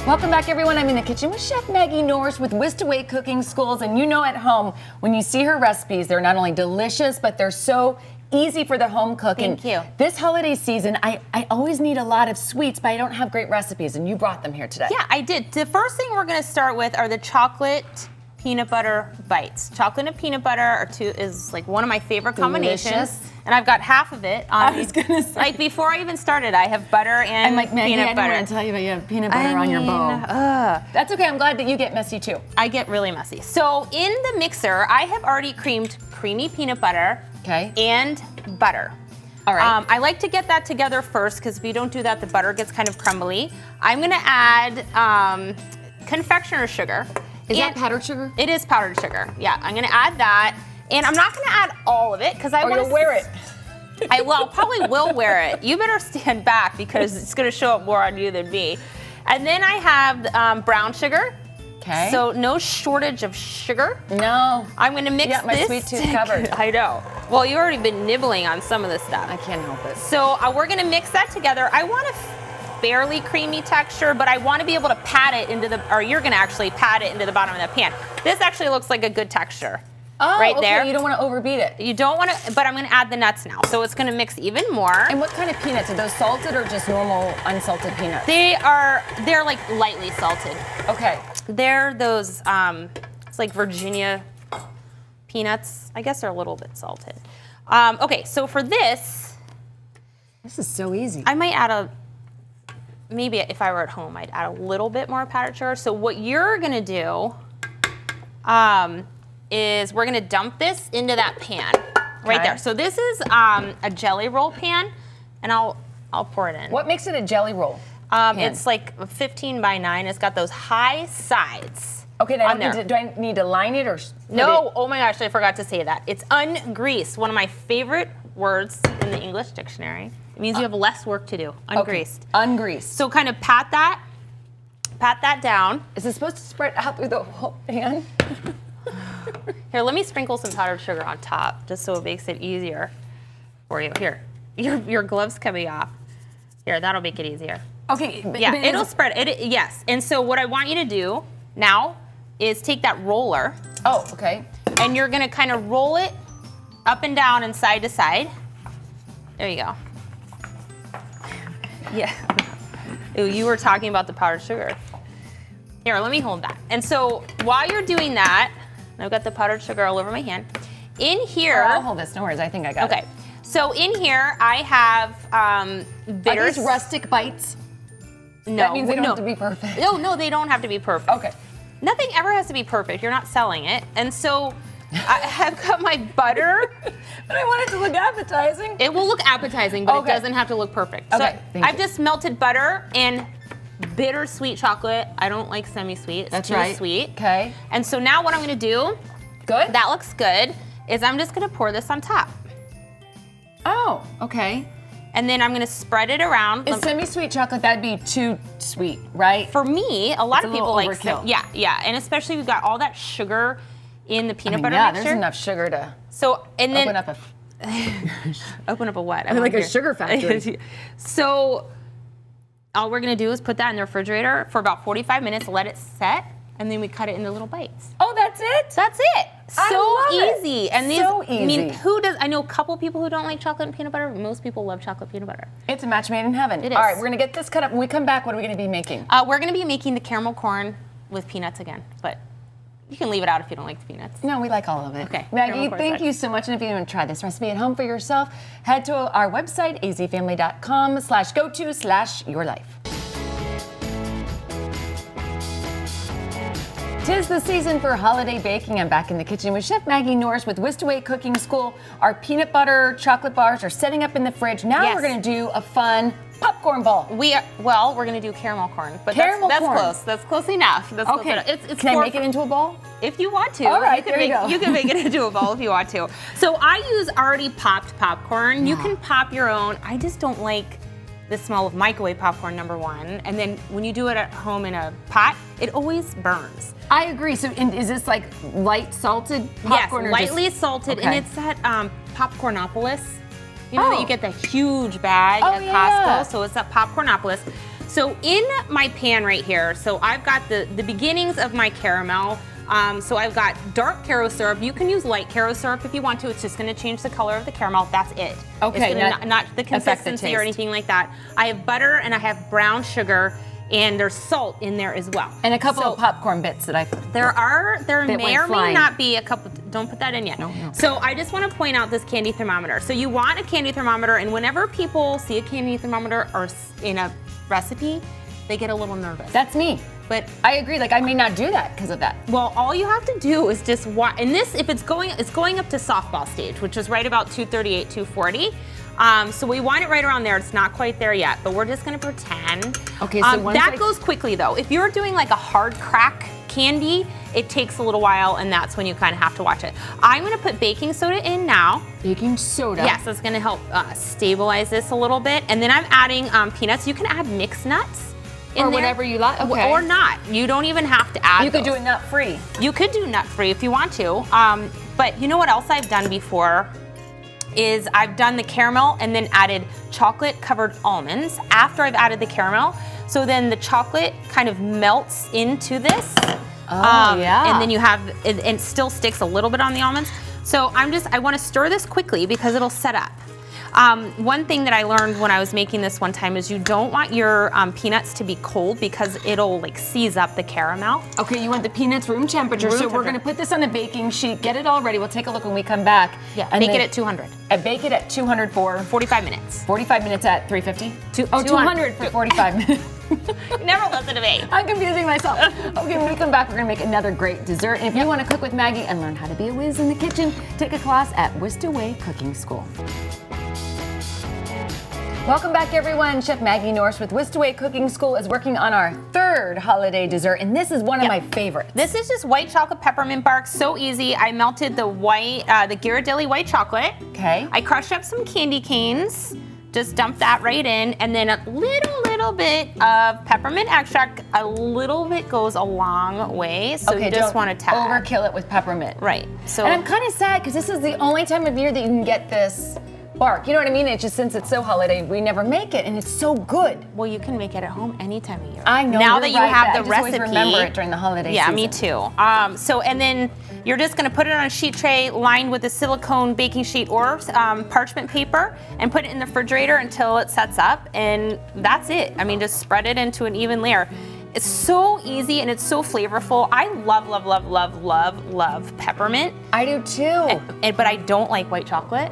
Welcome back, everyone. I'm in the kitchen with Chef Maggie Norris with Whisked Cooking Schools, and you know at home, when you see her recipes, they're not only delicious, but they're so easy for the home cook. Thank you. This holiday season, I always need a lot of sweets, but I don't have great recipes, and you brought them here today. Yeah, I did. The first thing we're going to start with are the chocolate peanut butter bites. Chocolate and peanut butter is like one of my favorite combinations. Delicious. And I've got half of it on. I was gonna say. Like before I even started, I have butter and I'm like, Maggie, peanut butter. I didn't want to tell you, but you have peanut butter on your bowl. That's okay. I'm glad that you get messy too. I get really messy. So in the mixer, I have already creamed creamy peanut butter and butter. All right. I like to get that together first because if you don't do that, the butter gets kind of crumbly. I'm going to add confectioner sugar. Is that powdered sugar? It is powdered sugar. Yeah, I'm going to add that. And I'm not going to add all of it because I want to you'll wear it. I probably will wear it. You better stand back because it's going to show up more on you than me. And then I have brown sugar. Okay. So no shortage of sugar. No. I'm going to mix my this. sweet tooth covered. I know. Well, you've already been nibbling on some of this stuff. I can't help it. So we're going to mix that together. I want a fairly creamy texture, but I want to be able to pat it into or you're going to actually pat it into the bottom of the pan. This actually looks like a good texture. Oh, right okay. there. You don't want to overbeat it. You don't want to, but I'm going to add the nuts now. So it's going to mix even more. And what kind of peanuts? Are those salted or just normal unsalted peanuts? They're like lightly salted. Okay. They're those, it's like Virginia peanuts. I guess they're a little bit salted. Okay, so for this. This is so easy. I might add maybe if I were at home, I'd add a little bit more powdered sugar. So what you're going to do, is we're gonna dump this into that pan right there. So this is a jelly roll pan, and I'll pour it in. What makes it a jelly roll? It's like 15 by 9. It's got those high sides. Okay, now do I need to line it or? No, oh my gosh, I forgot to say that. It's ungreased, one of my favorite words in the English dictionary. It means you have less work to do, ungreased. Okay. Ungreased. So kind of pat that down. Is it supposed to spread out through the whole pan? Here, let me sprinkle some powdered sugar on top, just so it makes it easier for you. Here, your glove's coming off. Here, that'll make it easier. Okay. Yeah, it'll spread. Yes. And so what I want you to do now is take that roller. Oh, okay. And you're gonna kind of roll it up and down and side to side. There you go. Yeah. Ooh, you were talking about the powdered sugar. Here, let me hold that. And so while you're doing that, I've got the powdered sugar all over my hand. In here, I'll hold this. No worries. I think I got it. Okay. So in here, I have bitters. Are these rustic bites? No. That means they don't have to be perfect. No, they don't have to be perfect. Okay. Nothing ever has to be perfect. You're not selling it. And so I have got my butter. But I want it to look appetizing. It will look appetizing, but it doesn't have to look perfect. Okay. So I've just melted butter and bittersweet chocolate. I don't like semi-sweet. It's too sweet. Okay. And so now what I'm going to do, that looks good, is I'm just going to pour this on top. Oh, okay. And then I'm going to spread it around. Is semi-sweet chocolate, that'd be too sweet, right? For me, a lot of people like overkill. Yeah. And especially we've got all that sugar in the peanut butter yeah, mixture. there's enough sugar to open up a open up a what? I like a sugar factory. So all we're gonna do is put that in the refrigerator for about 45 minutes, let it set, and then we cut it into little bites. Oh, that's it? That's it. So easy. And these, so easy. I mean, I know a couple people who don't like chocolate and peanut butter. Most people love chocolate peanut butter. It's a match made in heaven. It is. All right, we're gonna get this cut up. When we come back, what are we gonna be making? We're gonna be making the caramel corn with peanuts again, but you can leave it out if you don't like the peanuts. No, we like all of it. Okay. Maggie, thank you so much. And if you want to try this recipe at home for yourself, head to our website, azfamily.com/go-to/yourlife. 'Tis the season for holiday baking. I'm back in the kitchen with Chef Maggie Norris with Whisked Cooking School. Our peanut butter chocolate bars are setting up in the fridge. Now we're going to do a fun popcorn bowl. We're going to do caramel corn, but that's corn. close. That's close enough. That's Okay. close enough. It's Can I make it into a bowl? If you want to. All right, you can make it into a bowl if you want to. So I use already popped popcorn. You can pop your own. I just don't like the smell of microwave popcorn, number one. And then when you do it at home in a pot, it always burns. I agree. So is this like light salted popcorn? Yes, lightly salted. Okay. And it's that Popcornopolis You know that you get the huge bag at Costco, yeah. so it's at Popcornopolis. So in my pan right here, so I've got the beginnings of my caramel. So I've got dark Caro syrup. You can use light Caro syrup if you want to. It's just going to change the color of the caramel. That's it. Okay, it's not the consistency or anything like that. I have butter and I have brown sugar, and there's salt in there as well. And a couple of popcorn bits that I there may or may flying. not be a couple. Don't put that in yet. No. So I just want to point out this candy thermometer. So you want a candy thermometer, and whenever people see a candy thermometer or in a recipe, they get a little nervous. That's me. But I agree. Like I may not do that because of that. well, all you have to do is just watch. And this, if it's going up to softball stage, which is right about 238, 240. So we want it right around there. It's not quite there yet, but we're just going to pretend. Okay. So that goes quickly though. If you're doing like a hard crack candy, it takes a little while, and that's when you kind of have to watch it. I'm going to put baking soda in now. Baking soda. Yes, it's going to help stabilize this a little bit. And then I'm adding peanuts. You can add mixed nuts. Or whatever you like. Okay. Or not. You don't even have to add You could those. do it nut free. You could do nut free if you want to. But you know what else I've done before is I've done the caramel and then added chocolate covered almonds after I've added the caramel. So then the chocolate kind of melts into this. Oh, yeah. And then you have, it still sticks a little bit on the almonds. So I want to stir this quickly because it'll set up. One thing that I learned when I was making this one time is you don't want your peanuts to be cold because it'll like seize up the caramel. Okay, you want the peanuts room temperature. So we're going to put this on a baking sheet, get it all ready. We'll take a look when we come back. Yeah, bake it at 200. And bake it at 200 for 45 minutes. 45 minutes at 350? 200 200 for 45 minutes. You never listen to me. I'm confusing myself. Okay, when we come back, we're going to make another great dessert. And if you want to cook with Maggie and learn how to be a whiz in the kitchen, take a class at Whisked Cooking School. Welcome back, everyone. Chef Maggie Norse with Whisked Cooking School is working on our third holiday dessert, and this is one of my favorites. This is just white chocolate peppermint bark. So easy. I melted the Ghirardelli white chocolate. Okay. I crushed up some candy canes. Just dump that right in, and then a little bit of peppermint extract. A little bit goes a long way, so you just want to tap. Overkill it with peppermint. Right. So. And I'm kind of sad because this is the only time of year that you can get this bark. You know what I mean? It's just since it's so holiday, we never make it, and it's so good. Well, you can make it at home any time of year. I know. Now that you have the I just recipe, always remember it during the holiday yeah, season. me too. And then you're just going to put it on a sheet tray lined with a silicone baking sheet or parchment paper, and put it in the refrigerator until it sets up, and that's it. I mean, just spread it into an even layer. It's so easy and it's so flavorful. I love peppermint. I do too. But I don't like white chocolate.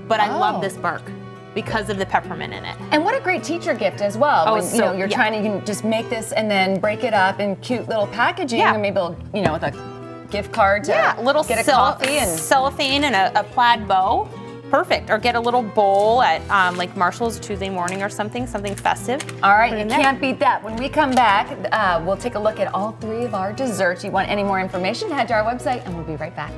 But I love this bark because of the peppermint in it. And what a great teacher gift as well. Oh, when, you're trying to, you can just make this and then break it up in cute little packaging, or maybe with a gift card to little get a coffee and cellophane and a plaid bow. Perfect. Or get a little bowl at like Marshall's Tuesday morning or something festive. All right, you can't beat that. When we come back, we'll take a look at all three of our desserts. You want any more information, head to our website and we'll be right back.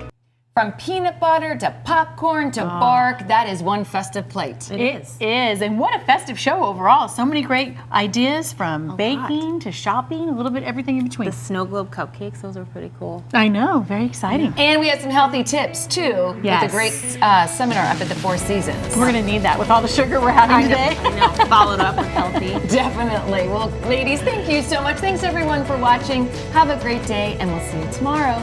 From peanut butter to popcorn to bark, that is one festive plate. It is. And what a festive show overall. So many great ideas from baking to shopping, a little bit everything in between. The snow globe cupcakes, those are pretty cool. I know, very exciting. And we had some healthy tips too with a great seminar up at the Four Seasons. We're going to need that with all the sugar we're having today. I know, followed up with healthy. Definitely. Well, ladies, thank you so much. Thanks everyone for watching. Have a great day and we'll see you tomorrow.